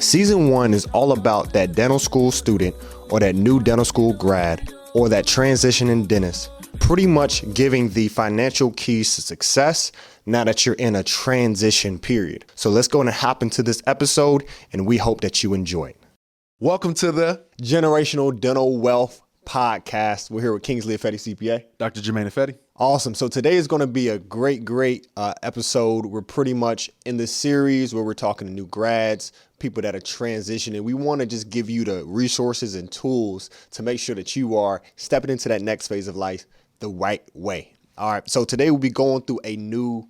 Season 1 is all about that dental school student or that new dental school grad or that transitioning dentist, pretty much giving the financial keys to success now that you're in a transition period. So let's go and hop into this episode, and we hope that you enjoy it. Welcome to the Generational Dental Wealth Podcast. We're here with Kingsley Ifedi, CPA. Dr. Jermaine Ifedi. Awesome. So today is going to be a great episode. We're pretty much in this series where we're talking to new grads, people that are transitioning. We want to just give you the resources and tools to make sure that you are stepping into that next phase of life the right way. All right. So today we'll be going through a new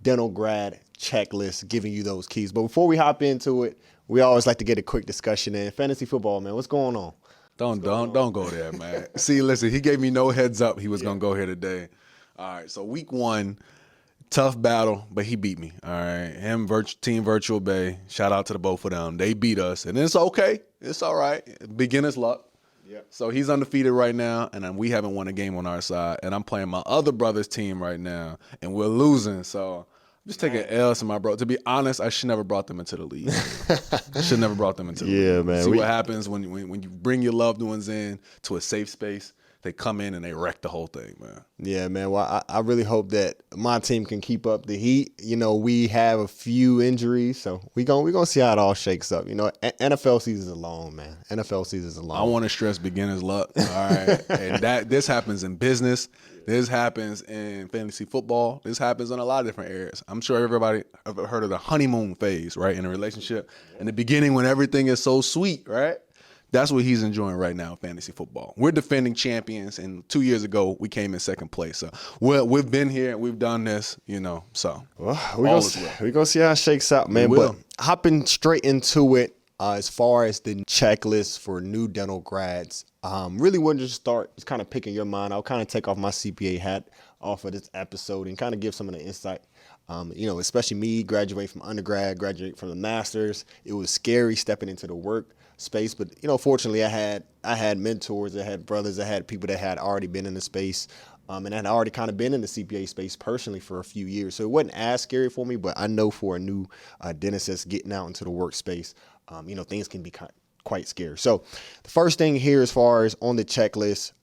dental grad checklist, giving you those keys. But before we hop into it, we always like to get a quick discussion in fantasy football, man. What's going on? Don't go there, man. See, listen, he gave me no heads up he was going to go here today. All right, so week 1, tough battle, but he beat me. All right, Team Virtual Bay, shout out to the both of them. They beat us, and it's okay. It's all right. Beginner's luck. Yep. So he's undefeated right now, and we haven't won a game on our side. And I'm playing my other brother's team right now, and we're losing. So I'm just taking L's to my bro. To be honest, I should never brought them into the league. Should never brought them into the league. Yeah, man. See what happens when you bring your loved ones in to a safe space. They come in and they wreck the whole thing, man. Yeah, man. Well, I really hope that my team can keep up the heat. You know, we have a few injuries, so we're gonna see how it all shakes up. You know, NFL season's long, man. NFL season's long. I want to stress beginner's luck. All right, and this happens in business. This happens in fantasy football. This happens in a lot of different areas. I'm sure everybody ever heard of the honeymoon phase, right, in a relationship. In the beginning, when everything is so sweet, right? That's what he's enjoying right now in fantasy football. We're defending champions, and 2 years ago, we came in second place. So we've been here, we've done this, you know, so. Well, we're going to see how it shakes out, man. But hopping straight into it, as far as the checklist for new dental grads, really want to just start just kind of picking your mind. I'll kind of take off my CPA hat off of this episode and kind of give some of the insight. You know, especially me graduating from undergrad, graduating from the master's. It was scary stepping into the work space, but you know, fortunately, I had mentors, I had brothers, I had people that had already been in the space, and had already kind of been in the CPA space personally for a few years. So it wasn't as scary for me, but I know for a new dentist that's getting out into the workspace, you know, things can be quite scary. So the first thing here, as far as on the checklist,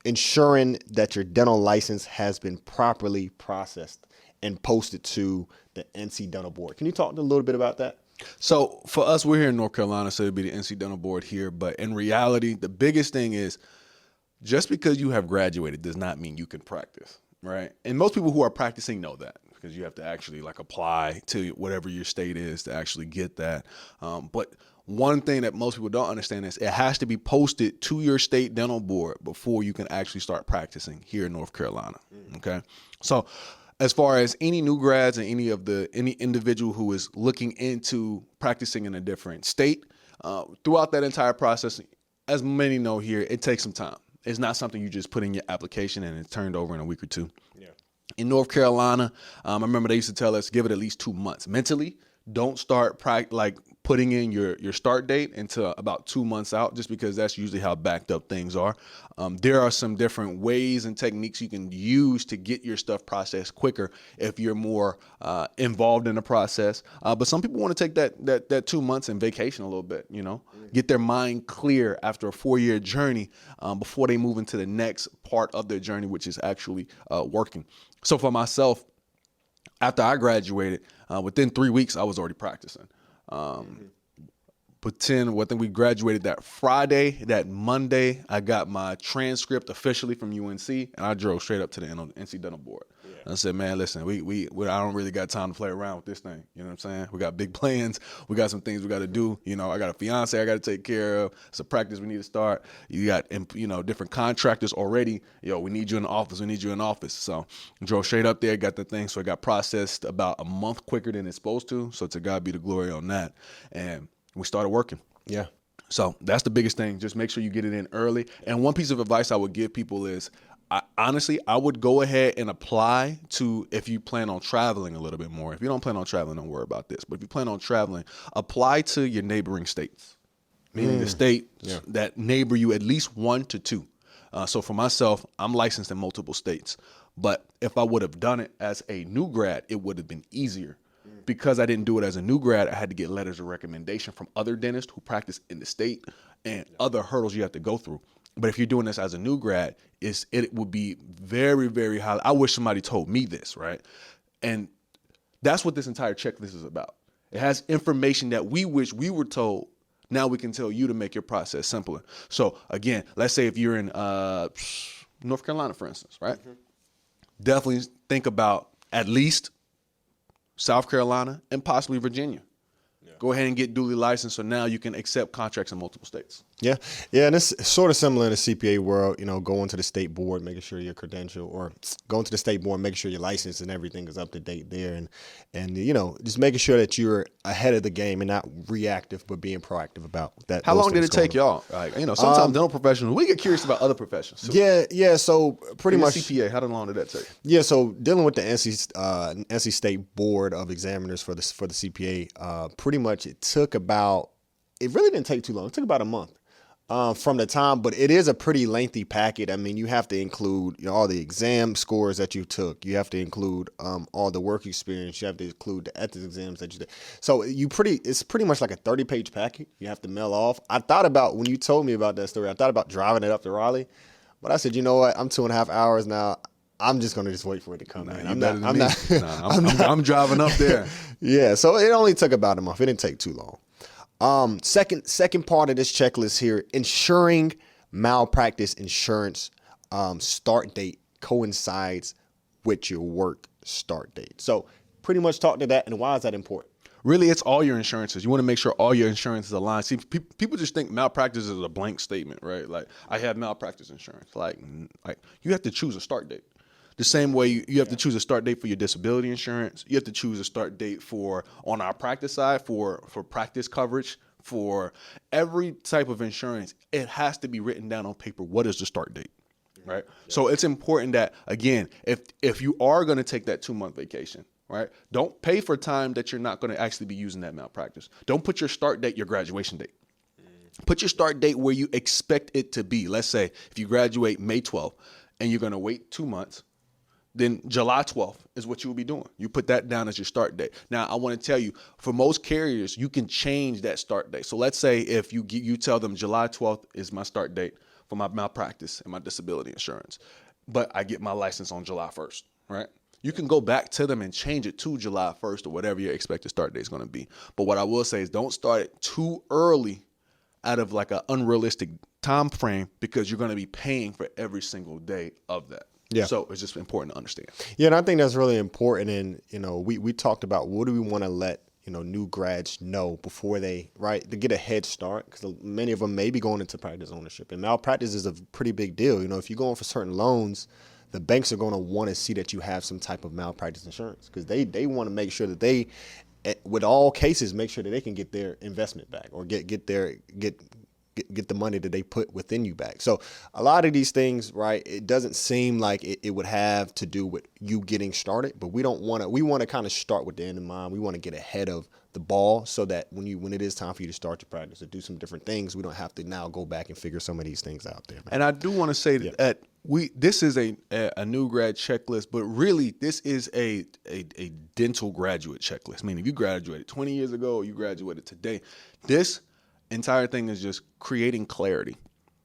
ensuring that your dental license has been properly processed and posted to the NC Dental Board. Can you talk a little bit about that? So for us, we're here in North Carolina, so it'd be the NC Dental Board here. But in reality, the biggest thing is just because you have graduated does not mean you can practice, right? And most people who are practicing know that because you have to actually apply to whatever your state is to actually get that. But one thing that most people don't understand is it has to be posted to your state dental board before you can actually start practicing here in North Carolina. Okay. So as far as any new grads and any individual who is looking into practicing in a different state, throughout that entire process, as many know here, it takes some time. It's not something you just put in your application and it's turned over in a week or two. Yeah. In North Carolina, I remember they used to tell us give it at least 2 months. Mentally, don't start putting in your start date until about 2 months out, just because that's usually how backed up things are. There are some different ways and techniques you can use to get your stuff processed quicker if you're more involved in the process. But some people want to take that 2 months and vacation a little bit, you know, get their mind clear after a 4-year journey before they move into the next part of their journey, which is actually working. So for myself, after I graduated, within 3 weeks, I was already practicing. I think we graduated that Friday. That Monday, I got my transcript officially from UNC, and I drove straight up to the NC Dental Board. Yeah. I said, man, listen, I don't really got time to play around with this thing. You know what I'm saying? We got big plans. We got some things we got to do. You know, I got a fiance I got to take care of. It's a practice we need to start. You got, you know, different contractors already. We need you in the office. We need you in the office. So I drove straight up there, got the thing. So it got processed about a month quicker than it's supposed to. So to God be the glory on that. And we started working. Yeah. So that's the biggest thing. Just make sure you get it in early. And one piece of advice I would give people is, I would go ahead and apply to, if you plan on traveling a little bit more. If you don't plan on traveling, don't worry about this. But if you plan on traveling, apply to your neighboring states, meaning the states that neighbor you at least 1 to 2. So for myself, I'm licensed in multiple states. But if I would have done it as a new grad, it would have been easier Because I didn't do it as a new grad, I had to get letters of recommendation from other dentists who practice in the state and other hurdles you have to go through. But if you're doing this as a new grad, it would be very, very high. I wish somebody told me this, right? And that's what this entire checklist is about. It has information that we wish we were told. Now we can tell you to make your process simpler. So again, let's say if you're in North Carolina, for instance, right? Definitely think about at least South Carolina and possibly Virginia. Go ahead and get duly licensed so now you can accept contracts in multiple states. Yeah. Yeah. And it's sort of similar in the CPA world, going to the state board, making sure your credential, or going to the state board, making sure your license and everything is up to date there. And just making sure that you're ahead of the game and not reactive, but being proactive about that. How long did it take y'all? Like, sometimes dental professionals, we get curious about other professions. So Yeah. So pretty much CPA, how long did that take? Yeah. So dealing with the NC State Board of Examiners for the CPA, pretty much it really didn't take too long. It took about a month from the time, but it is a pretty lengthy packet. I mean, you have to include all the exam scores that you took. You have to include all the work experience. You have to include the ethics exams that you did. So it's pretty much like a 30-page packet you have to mail off. I thought about, when you told me about that story, I thought about driving it up to Raleigh, but I said, you know what? I'm 2.5 hours now. I'm just gonna just wait for it to come in. I'm driving up there. Yeah, so it only took about a month. It didn't take too long. Second part of this checklist here: ensuring malpractice insurance start date coincides with your work start date. So pretty much talk to that. And why is that important? Really, it's all your insurances. You want to make sure all your insurances align. See, people just think malpractice is a blank statement, right? Like, I have malpractice insurance. Like you have to choose a start date. The same way you have to choose a start date for your disability insurance. You have to choose a start date on our practice side, for practice coverage, for every type of insurance. It has to be written down on paper. What is the start date, right? Yeah. So it's important that, again, if you are going to take that 2-month vacation, right, don't pay for time that you're not going to actually be using that malpractice. Don't put your start date your graduation date. Put your start date where you expect it to be. Let's say if you graduate May 12th and you're going to wait 2 months, then July 12th is what you will be doing. You put that down as your start date. Now, I want to tell you, for most carriers, you can change that start date. So let's say if you tell them July 12th is my start date for my malpractice and my disability insurance, but I get my license on July 1st, right? You can go back to them and change it to July 1st or whatever your expected start date is going to be. But what I will say is don't start it too early out of like an unrealistic time frame, because you're going to be paying for every single day of that. Yeah. So it's just important to understand. Yeah, and I think that's really important. And we talked about, what do we want to let new grads know before to get a head start, because many of them may be going into practice ownership, and malpractice is a pretty big deal. If you're going for certain loans, the banks are going to want to see that you have some type of malpractice insurance, because they want to make sure that they, with all cases, make sure that they can get their investment back, or get the money that they put within you back. So a lot of these things, right, it doesn't seem like it would have to do with you getting started, but we want to kind of start with the end in mind. We want to get ahead of the ball, so that when it is time for you to start your practice or do some different things, we don't have to now go back and figure some of these things out there, man. And I do want to say that this is a new grad checklist, but really this is a dental graduate checklist. I mean, if you graduated 20 years ago or you graduated today, this entire thing is just creating clarity.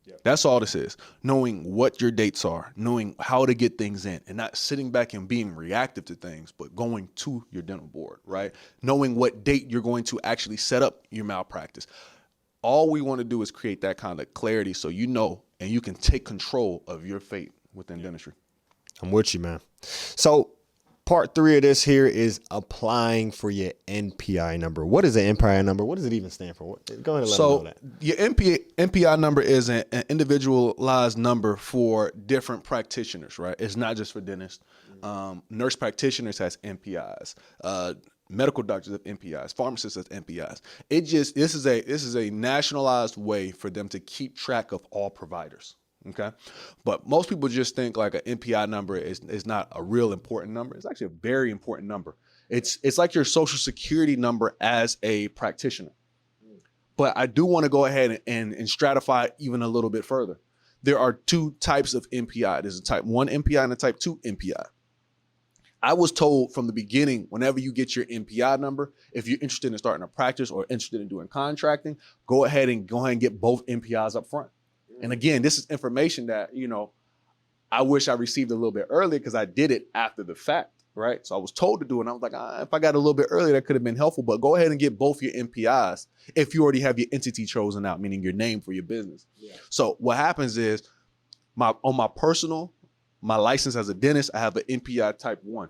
Yep. That's all this is. Knowing what your dates are, knowing how to get things in, and not sitting back and being reactive to things, but going to your dental board, right? Knowing what date you're going to actually set up your malpractice. All we want to do is create that kind of clarity, so you know, and you can take control of your fate within dentistry. I'm with you, man. So part 3 of this here is applying for your NPI number. What is an NPI number? What does it even stand for? Go ahead and let me know that. Your NPI number is an individualized number for different practitioners, right? It's not just for dentists. Nurse practitioners has NPIs. Medical doctors have NPIs. Pharmacists have NPIs. This is a nationalized way for them to keep track of all providers. Okay. But most people just think like an NPI number is not a real important number. It's actually a very important number. It's like your social security number as a practitioner. But I do want to go ahead and stratify even a little bit further. There are 2 types of NPI. There's a type 1 NPI and a type 2 NPI. I was told from the beginning, whenever you get your NPI number, if you're interested in starting a practice or interested in doing contracting, go ahead and get both NPIs up front. And again, this is information that, you know, I wish I received a little bit earlier because I did it after the fact, right? So I was told to do it. And I was like, if I got a little bit earlier, that could have been helpful. But go ahead and get both your NPIs if you already have your entity chosen out, meaning your name for your business. Yeah. So what happens is on my personal, my license as a dentist, I have an NPI type 1.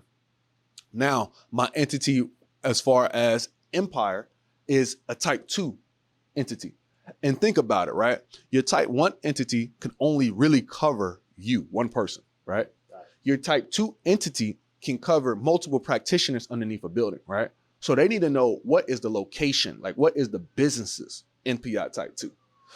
Now, my entity as far as Empire is a type 2 entity. And think about it, right? Your type 1 entity can only really cover you, one person, right? Your type 2 entity can cover multiple practitioners underneath a building, right? So they need to know what is the location, like what is the business's NPI type 2.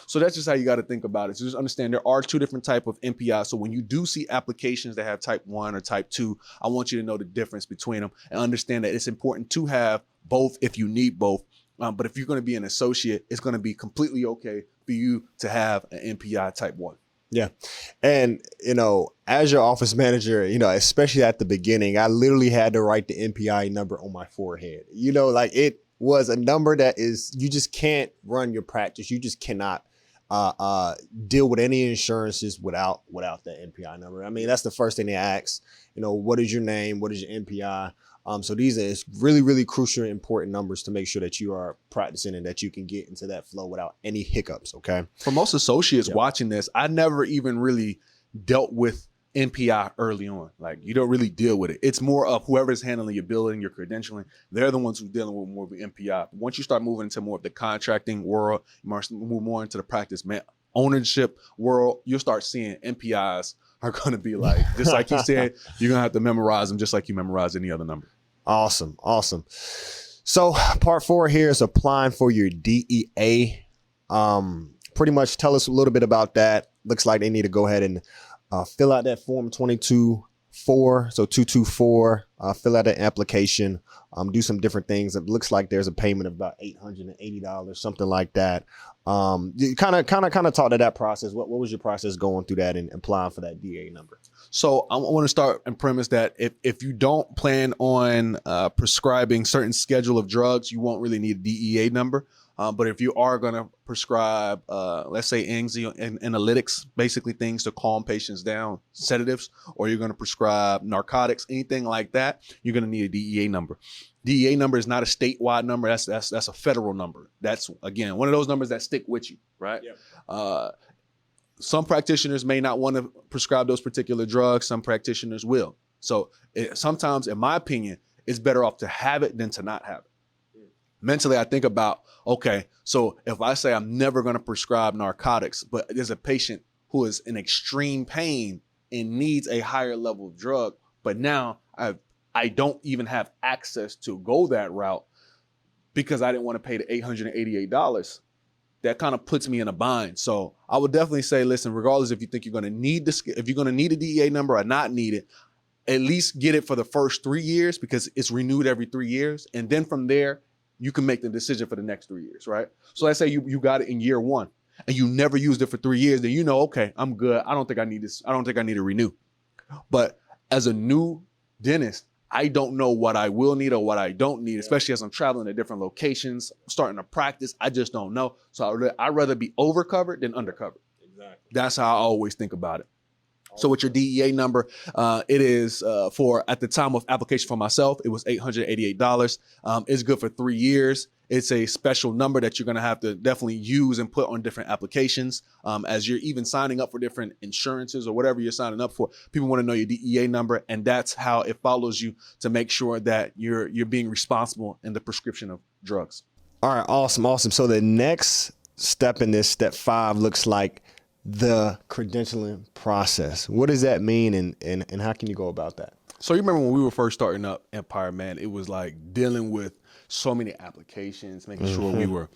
So that's just how you got to think about it. So just understand there are 2 different type of NPI. So when you do see applications that have type 1 or type 2, I want you to know the difference between them and understand that it's important to have both if you need both. But if you're going to be an associate, it's going to be completely okay for you to have an NPI type 1. Yeah. And, you know, as your office manager, you know, especially at the beginning, I literally had to write the NPI number on my forehead. You know, like it was a number that is, you just can't run your practice. You just cannot deal with any insurances without that NPI number. I mean, that's the first thing they ask, you know, what is your name? What is your NPI? So these are really, really crucial and important numbers to make sure that you are practicing and that you can get into that flow without any hiccups. Okay. For most associates watching this, I never even really dealt with NPI early on. Like you don't really deal with it. It's more of whoever's handling your billing, your credentialing. They're the ones who's dealing with more of the NPI. Once you start moving into more of the contracting world, you move more into the practice ownership world, you'll start seeing NPIs are going to be like, just like you said, you're going to have to memorize them just like you memorize any other number. Awesome. Awesome. So part 4 here is applying for your DEA. Pretty much tell us a little bit about that. Looks like they need to go ahead and fill out that form 224. So 224, fill out an application, do some different things. It looks like there's a payment of about $880, something like that. You kind of talk to that process. What was your process going through that and applying for that DA number? So I want to start and premise that if you don't plan on prescribing certain schedule of drugs, you won't really need a DEA number. But if you are going to prescribe, let's say analytics, basically things to calm patients down, sedatives, or you're going to prescribe narcotics, anything like that, you're going to need a DEA number. DEA number is not a statewide number. That's a federal number. That's, again, one of those numbers that stick with you, right? Yep. Some practitioners may not want to prescribe those particular drugs. Some practitioners will. So sometimes, in my opinion, it's better off to have it than to not have it. Mentally, I think about, okay, so if I say I'm never going to prescribe narcotics, but there's a patient who is in extreme pain and needs a higher level of drug, but now I don't even have access to go that route because I didn't want to pay the $888. That kind of puts me in a bind. So I would definitely say, listen, regardless if you think you're going to need if you're going to need a DEA number or not need it, at least get it for the first 3 years because it's renewed every 3 years. And then from there, you can make the decision for the next 3 years, right? So let's say you got it in year 1 and you never used it for 3 years, then you know, okay, I'm good. I don't think I need this. I don't think I need to renew. But as a new dentist, I don't know what I will need or what I don't need, especially as I'm traveling to different locations, starting to practice. I just don't know. So I'd rather be overcovered than undercovered. Exactly. That's how I always think about it. So with your DEA number, it is for, at the time of application for myself, it was $888. It's good for 3 years. It's a special number that you're going to have to definitely use and put on different applications. As you're even signing up for different insurances or whatever you're signing up for, people want to know your DEA number. And that's how it follows you to make sure that you're being responsible in the prescription of drugs. All right. Awesome. Awesome. So the next step in this, step 5, looks like the credentialing process. What does that mean and how can you go about that? So you remember when we were first starting up Empire, man, it was like dealing with so many applications, making sure we were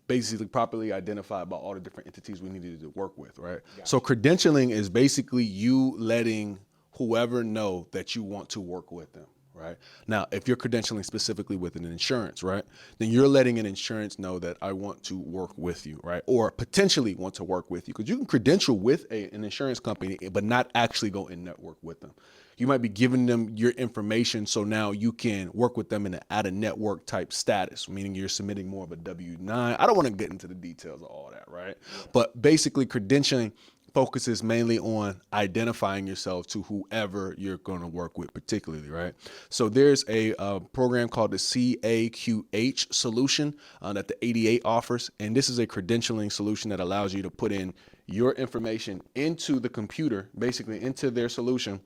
basically properly identified by all the different entities we needed to work with, right? So credentialing is basically you letting whoever know that you want to work with them, right? Now, if you're credentialing specifically with an insurance, right, then you're letting an insurance know that I want to work with you, right? Or potentially want to work with you, because you can credential with an insurance company, but not actually go in network with them. You might be giving them your information so now you can work with them in an out-of-network type status, meaning you're submitting more of a W-9. I don't want to get into the details of all that, right? But basically, credentialing focuses mainly on identifying yourself to whoever you're going to work with particularly, right? So there's a program called the CAQH solution that the ADA offers. And this is a credentialing solution that allows you to put in your information into the computer, basically into their solution.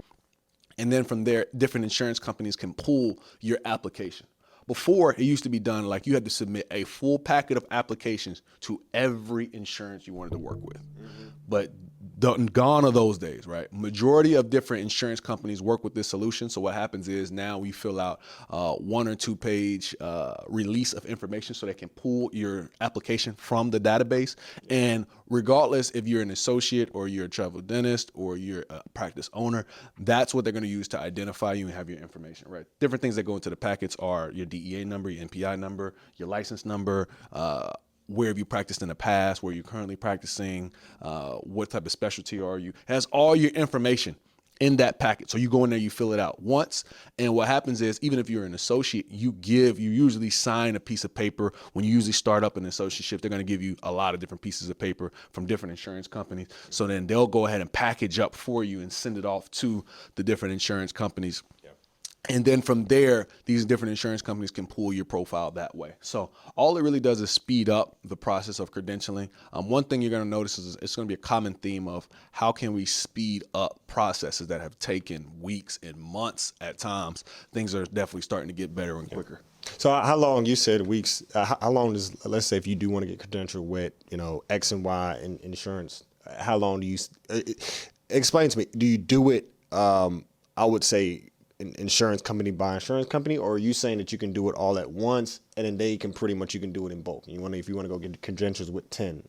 And then from there, different insurance companies can pull your application. Before, it used to be done like you had to submit a full packet of applications to every insurance you wanted to work with. But gone are those days, right? Majority of different insurance companies work with this solution. So what happens is now we fill out 1 or 2 page release of information so they can pull your application from the database. And regardless if you're an associate or you're a travel dentist or you're a practice owner, that's what they're going to use to identify you and have your information, right? Different things that go into the packets are your DEA number, your NPI number, your license number, where have you practiced in the past, where you're currently practicing, what type of specialty are you. It has all your information in that packet. So you go in there, you fill it out once. And what happens is, even if you're an associate, you usually sign a piece of paper. When you usually start up an associateship, they're going to give you a lot of different pieces of paper from different insurance companies. So then they'll go ahead and package up for you and send it off to the different insurance companies. And then from there, these different insurance companies can pull your profile that way. So all it really does is speed up the process of credentialing. One thing you're going to notice is it's going to be a common theme of how can we speed up processes that have taken weeks and months at times. Things are definitely starting to get better and quicker. So how long, you said weeks, how long does, let's say if you do want to get credentialed with, X and Y in insurance, how long do you, explain to me, do you do it, I would say, insurance company by insurance company, or are you saying that you can do it all at once and then you can do it in bulk? If you want to go get credentials with 10,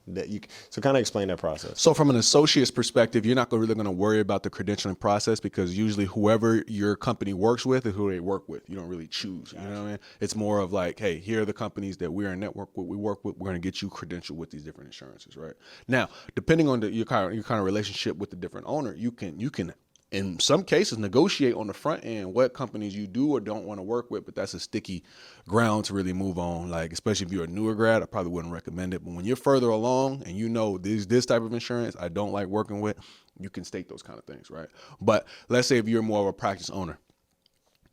so kind of explain that process. So from an associate's perspective, you're not really going to worry about the credentialing process because usually whoever your company works with is who they work with. You don't really choose. Gotcha. You know what I mean? It's more of like, hey, here are the companies that we're in network with, we work with. We're going to get you credentialed with these different insurances, right? Now, depending on your kind of relationship with the different owner, you can in some cases negotiate on the front end what companies you do or don't want to work with, but that's a sticky ground to really move on. Like, especially if you're a newer grad, I probably wouldn't recommend it. But when you're further along and this type of insurance I don't like working with, you can state those kind of things, right? But let's say if you're more of a practice owner,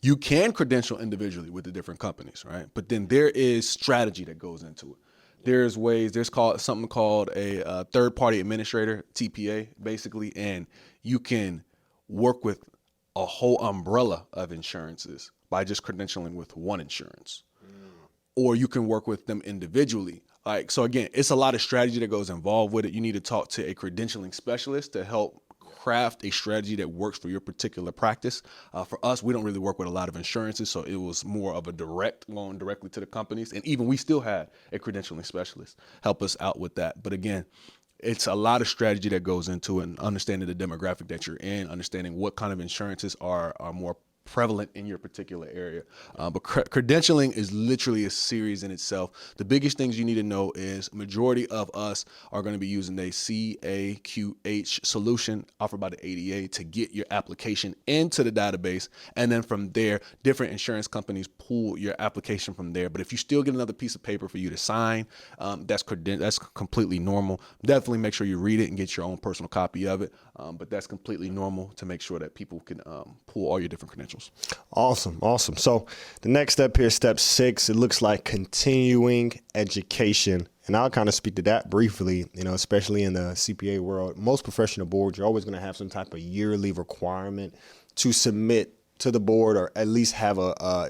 you can credential individually with the different companies, right? But then there is strategy that goes into it. There's something called a third-party administrator, TPA, basically, and you can work with a whole umbrella of insurances by just credentialing with one insurance. Or you can work with them individually. So again, it's a lot of strategy that goes involved with it. You need to talk to a credentialing specialist to help craft a strategy that works for your particular practice. For us, we don't really work with a lot of insurances, so it was more of a going directly to the companies. And even we still had a credentialing specialist help us out with that. But again, it's a lot of strategy that goes into it, and understanding the demographic that you're in, understanding what kind of insurances are more prevalent in your particular area. But credentialing is literally a series in itself. The biggest things you need to know is majority of us are going to be using a CAQH solution offered by the ADA to get your application into the database. And then from there, different insurance companies pull your application from there. But if you still get another piece of paper for you to sign, that's completely normal. Definitely make sure you read it and get your own personal copy of it. But that's completely normal to make sure that people can pull all your different credentials. Awesome. So the next step here, step 6, it looks like continuing education. And I'll kind of speak to that briefly, especially in the CPA world. Most professional boards, you're always going to have some type of yearly requirement to submit to the board, or at least have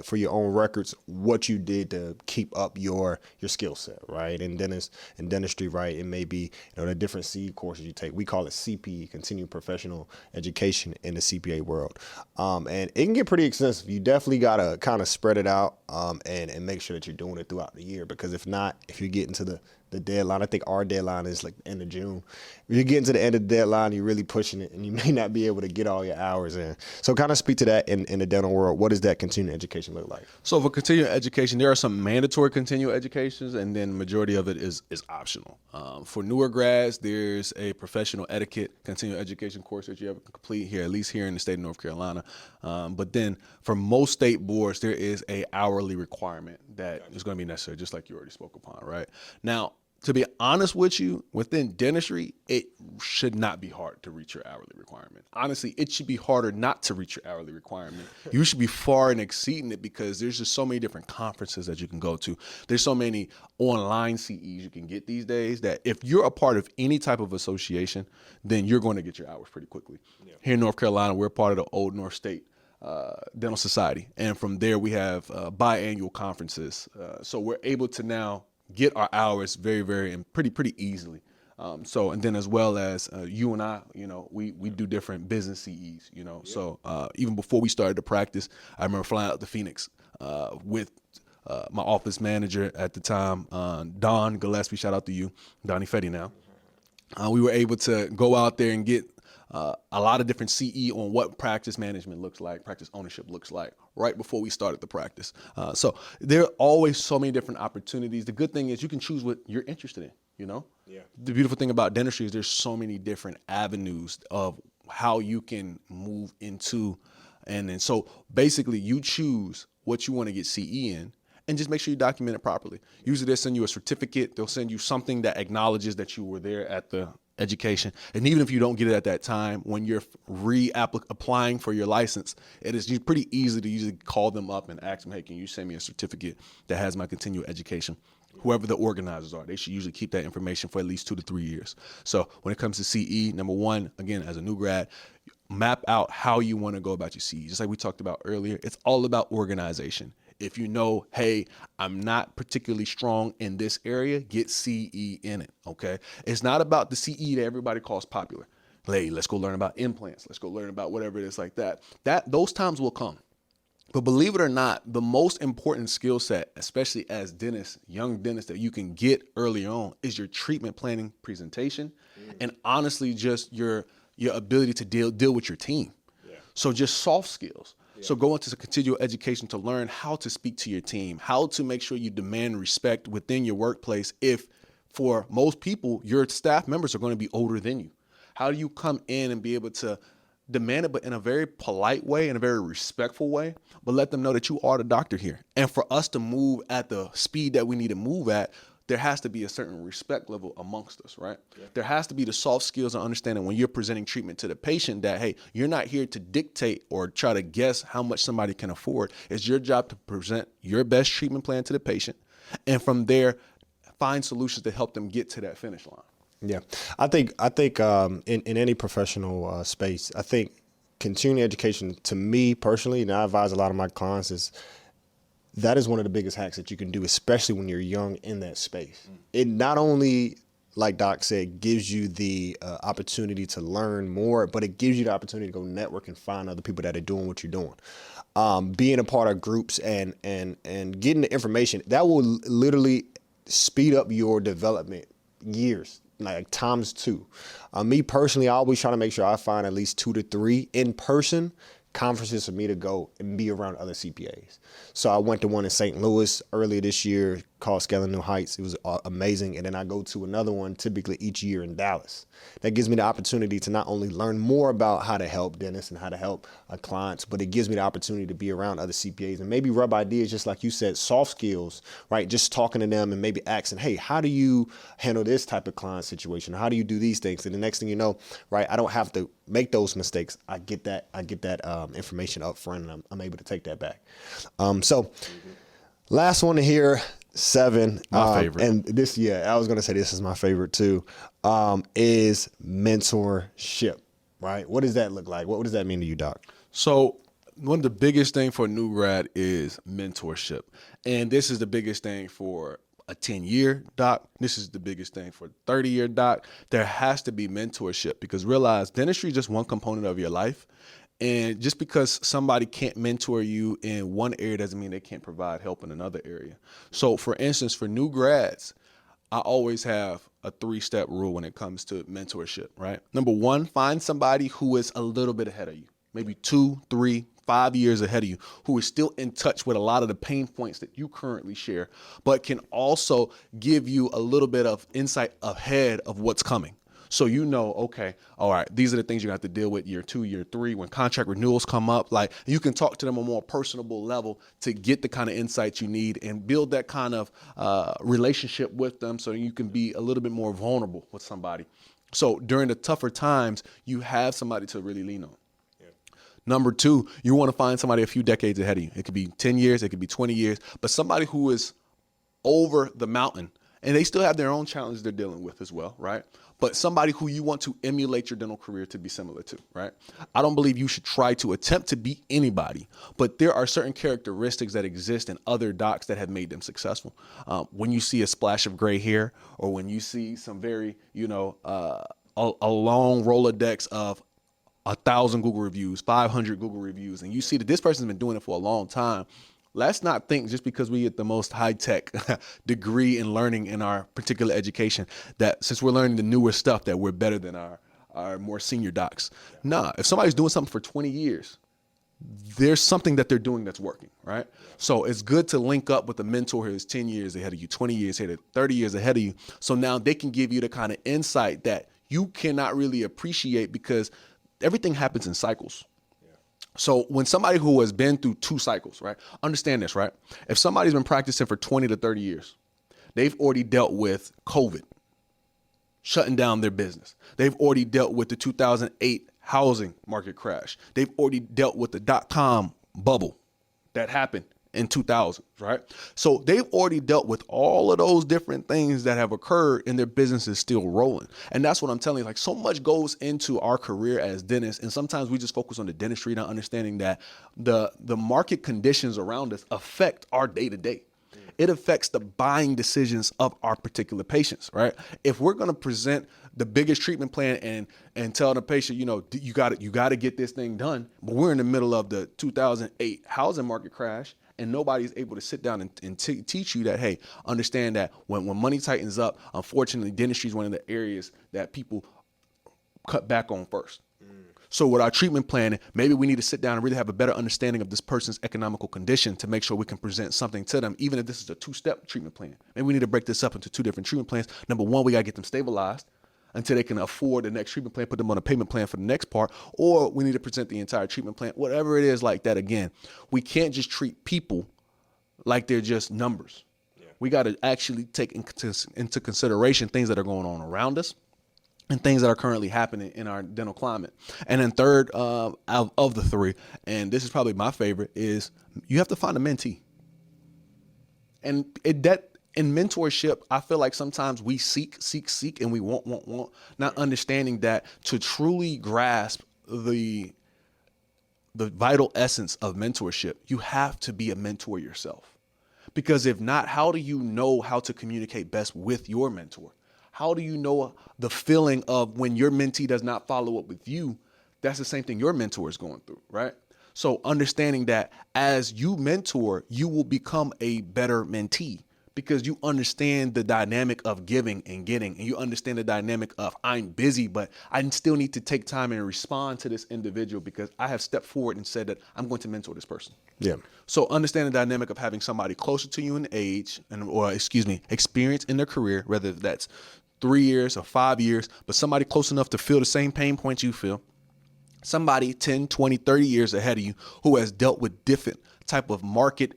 for your own records what you did to keep up your skill set, right? In dentistry, right? It may be the different CE courses you take. We call it CPE, continuing professional education, in the CPA world, and it can get pretty extensive. You definitely gotta kind of spread it out and make sure that you're doing it throughout the year, because if not, if you get into the deadline, I think our deadline is like the end of June. If you get into the end of the deadline, you're really pushing it, and you may not be able to get all your hours in. So kind of speak to that. in the dental world, what does that continuing education look like? So for continuing education, there are some mandatory continuing educations, and then the majority of it is optional. For newer grads, there's a professional etiquette continuing education course that you have to complete here, at least here in the state of North Carolina. But then for most state boards, there is a hourly requirement that is going to be necessary, just like you already spoke upon, right? Now, to be honest with you, within dentistry, it should not be hard to reach your hourly requirement. Honestly, it should be harder not to reach your hourly requirement. You should be far and exceeding it because there's just so many different conferences that you can go to. There's so many online CEs you can get these days that if you're a part of any type of association, then you're going to get your hours pretty quickly. Yeah. Here in North Carolina, we're part of the Old North State Dental Society. And from there, we have biannual conferences. So we're able to now get our hours very, very, and pretty easily. And then as well as you and I, we do different business CEs, So even before we started to practice, I remember flying out to Phoenix with my office manager at the time, Don Gillespie, shout out to you, Don Ifedi now. We were able to go out there and get a lot of different CE on what practice management looks like, practice ownership looks like, right before we started the practice. So there are always so many different opportunities. The good thing is you can choose what you're interested in, Yeah. The beautiful thing about dentistry is there's so many different avenues of how you can move into. And then so basically you choose what you want to get CE in, and just make sure you document it properly. Usually they'll send you a certificate. They'll send you something that acknowledges that you were there at the education. And even if you don't get it at that time, when you're applying for your license, it is pretty easy to usually call them up and ask them, hey, can you send me a certificate that has my continuing education? Whoever the organizers are, they should usually keep that information for at least 2 to 3 years. So when it comes to CE, number one, again, as a new grad, map out how you want to go about your CE. Just like we talked about earlier, it's all about organization. If you know, hey, I'm not particularly strong in this area, get CE in it, okay? It's not about the CE that everybody calls popular. Hey, let's go learn about implants. Let's go learn about whatever it is like that. Those times will come. But believe it or not, the most important skill set, especially as dentists, young dentists, that you can get early on is your treatment planning presentation and honestly just your ability to deal with your team. Yeah. So just soft skills. So go into continual education to learn how to speak to your team, how to make sure you demand respect within your workplace. If for most people, your staff members are going to be older than you. How do you come in and be able to demand it, but in a very polite way, in a very respectful way, but let them know that you are the doctor here. And for us to move at the speed that we need to move at, there has to be a certain respect level amongst us, right? Yeah. There has to be the soft skills and understanding when you're presenting treatment to the patient that, hey, you're not here to dictate or try to guess how much somebody can afford. It's your job to present your best treatment plan to the patient. And from there, find solutions to help them get to that finish line. Yeah, I think in any professional space, I think continuing education, to me personally, and I advise a lot of my clients, is that is one of the biggest hacks that you can do, especially when you're young in that space. It not only, like Doc said, gives you the opportunity to learn more, but it gives you the opportunity to go network and find other people that are doing what you're doing. Being a part of groups and getting the information, that will literally speed up your development years. Like times 2. Me personally, I always try to make sure I find at least 2 to 3 in-person conferences for me to go and be around other CPAs. So I went to one in St. Louis earlier this year called Scaling New Heights. It was amazing. And then I go to another one typically each year in Dallas. That gives me the opportunity to not only learn more about how to help dentists and how to help clients, but it gives me the opportunity to be around other CPAs and maybe rub ideas, just like you said, soft skills, right? Just talking to them and maybe asking, hey, how do you handle this type of client situation? How do you do these things? And the next thing you know, right, I don't have to make those mistakes. I get that information up front, and I'm able to take that back. Last one to here, 7. My favorite. And this, I was going to say this is my favorite too, is mentorship, right? What does that look like? What does that mean to you, Doc? So one of the biggest thing for a new grad is mentorship. And this is the biggest thing for a 10-year doc. This is the biggest thing for a 30-year doc. There has to be mentorship, because realize dentistry is just one component of your life. And just because somebody can't mentor you in one area doesn't mean they can't provide help in another area. So for instance, for new grads, I always have a 3-step rule when it comes to mentorship, right? Number 1, find somebody who is a little bit ahead of you. maybe 2, 3, 5 years ahead of you, who is still in touch with a lot of the pain points that you currently share, but can also give you a little bit of insight ahead of what's coming. So you know, okay, all right, these are the things you have to deal with year 2, year 3, when contract renewals come up. Like, you can talk to them on a more personable level to get the kind of insights you need and build that kind of relationship with them, so you can be a little bit more vulnerable with somebody. So during the tougher times, you have somebody to really lean on. Number 2, you want to find somebody a few decades ahead of you. It could be 10 years, it could be 20 years, but somebody who is over the mountain, and they still have their own challenges they're dealing with as well, right? But somebody who you want to emulate your dental career to be similar to, right? I don't believe you should try to attempt to be anybody, but there are certain characteristics that exist in other docs that have made them successful. When you see a splash of gray hair, or when you see some very, a long Rolodex of 1,000 Google reviews, 500 Google reviews, and you see that this person's been doing it for a long time, let's not think just because we get the most high-tech degree in learning in our particular education that since we're learning the newer stuff that we're better than our more senior docs. Nah, if somebody's doing something for 20 years, there's something that they're doing that's working, right? So it's good to link up with a mentor who's 10 years ahead of you, 20 years ahead of you, 30 years ahead of you. So now they can give you the kind of insight that you cannot really appreciate because everything happens in cycles. So when somebody who has been through 2 cycles, right? Understand this, right? If somebody's been practicing for 20 to 30 years, they've already dealt with COVID, shutting down their business. They've already dealt with the 2008 housing market crash. They've already dealt with the .com bubble that happened in 2000, right? So they've already dealt with all of those different things that have occurred, and their business is still rolling. And that's what I'm telling you, like, so much goes into our career as dentists. And sometimes we just focus on the dentistry, not understanding that the market conditions around us affect our day to day. It affects the buying decisions of our particular patients, right? If we're going to present the biggest treatment plan and tell the patient, you got to get this thing done, but we're in the middle of the 2008 housing market crash, and nobody's able to sit down and teach you that, hey, understand that when money tightens up, unfortunately, dentistry is one of the areas that people cut back on first. So with our treatment plan, maybe we need to sit down and really have a better understanding of this person's economical condition to make sure we can present something to them, even if this is a 2-step treatment plan. Maybe we need to break this up into 2 different treatment plans. Number 1, we got to get them stabilized until they can afford the next treatment plan, put them on a payment plan for the next part, or we need to present the entire treatment plan, whatever it is like that. Again, we can't just treat people like they're just numbers. We got to actually take into consideration things that are going on around us and things that are currently happening in our dental climate. And then third, of the 3, and this is probably my favorite, is you have to find a mentee. And in mentorship, I feel like sometimes we seek, and we want, not understanding that to truly grasp the vital essence of mentorship, you have to be a mentor yourself. Because if not, how do you know how to communicate best with your mentor? How do you know the feeling of when your mentee does not follow up with you? That's the same thing your mentor is going through, right? So understanding that as you mentor, you will become a better mentee because you understand the dynamic of giving and getting, and you understand the dynamic of I'm busy, but I still need to take time and respond to this individual because I have stepped forward and said that I'm going to mentor this person. Yeah. So understand the dynamic of having somebody closer to you in age experience in their career, whether that's 3 years or 5 years, but somebody close enough to feel the same pain points you feel. Somebody 10, 20, 30 years ahead of you who has dealt with different type of market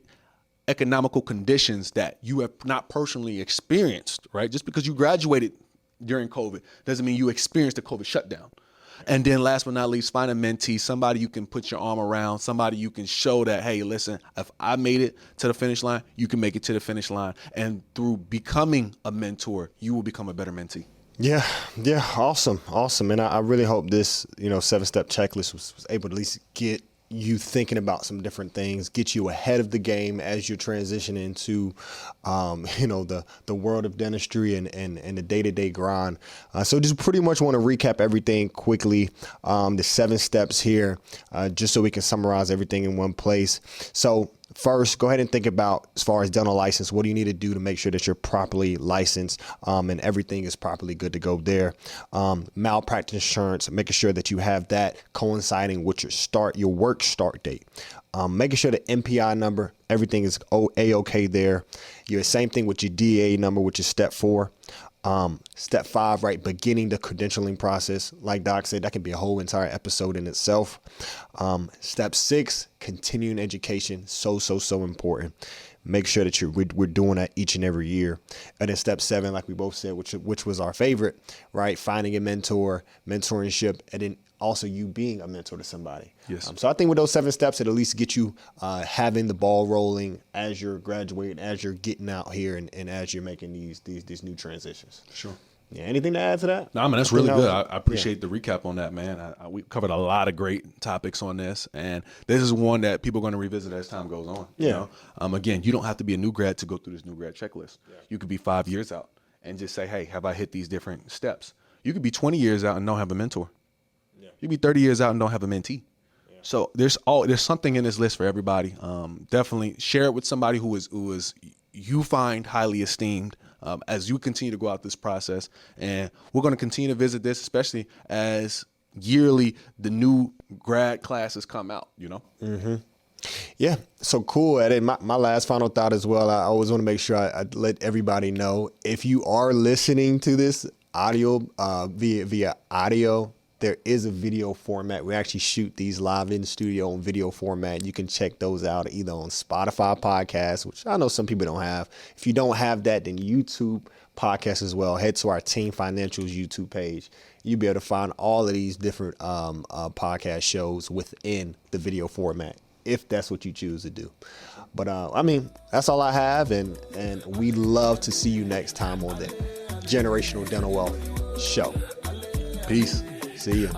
economical conditions that you have not personally experienced, right? Just because you graduated during COVID doesn't mean you experienced the COVID shutdown. And then last but not least, find a mentee, somebody you can put your arm around, somebody you can show that, hey, listen, if I made it to the finish line, you can make it to the finish line. And through becoming a mentor, you will become a better mentee. Yeah. Awesome. And I really hope this, 7-step checklist was able to at least get you thinking about some different things, get you ahead of the game as you transition into, the world of dentistry and the day-to-day grind. So just pretty much want to recap everything quickly. The 7 steps here, just so we can summarize everything in one place. So first, go ahead and think about, as far as dental license, what do you need to do to make sure that you're properly licensed and everything is properly good to go there. Malpractice insurance, making sure that you have that coinciding with your work start date. Making sure the MPI number, everything is A-OK there. Same thing with your DA number, which is step 4. Step 5, right, beginning the credentialing process. Like Doc said, that can be a whole entire episode in itself. Step 6, continuing education. So important. Make sure that we're doing that each and every year. And then step 7, like we both said, which was our favorite, right? Finding a mentor, mentorship, and then also you being a mentor to somebody. Yes. So I think with those 7 steps, it'll at least get you having the ball rolling as you're graduating, as you're getting out here, and as you're making these new transitions. Sure. Yeah. Anything to add to that? No, man, that's really good. I appreciate the recap on that, man. We covered a lot of great topics on this, and this is one that people are going to revisit as time goes on. Yeah. You know? Again, you don't have to be a new grad to go through this new grad checklist. Yeah. You could be 5 years out and just say, hey, have I hit these different steps? You could be 20 years out and don't have a mentor. Yeah. You could be 30 years out and don't have a mentee. Yeah. So there's something in this list for everybody. Definitely share it with somebody who is you find highly esteemed. As you continue to go out this process, and we're going to continue to visit this, especially as yearly the new grad classes come out, you know? Mm-hmm. Yeah. So cool. And my last final thought as well, I always want to make sure I let everybody know, if you are listening to this audio via audio, there is a video format. We actually shoot these live in studio on video format. You can check those out either on Spotify podcasts, which I know some people don't have. If you don't have that, then YouTube podcasts as well. Head to our Team Financials YouTube page. You'll be able to find all of these different podcast shows within the video format, if that's what you choose to do. But I mean, that's all I have, and we'd love to see you next time on the Generational Dental Wealth Show. Peace. See ya.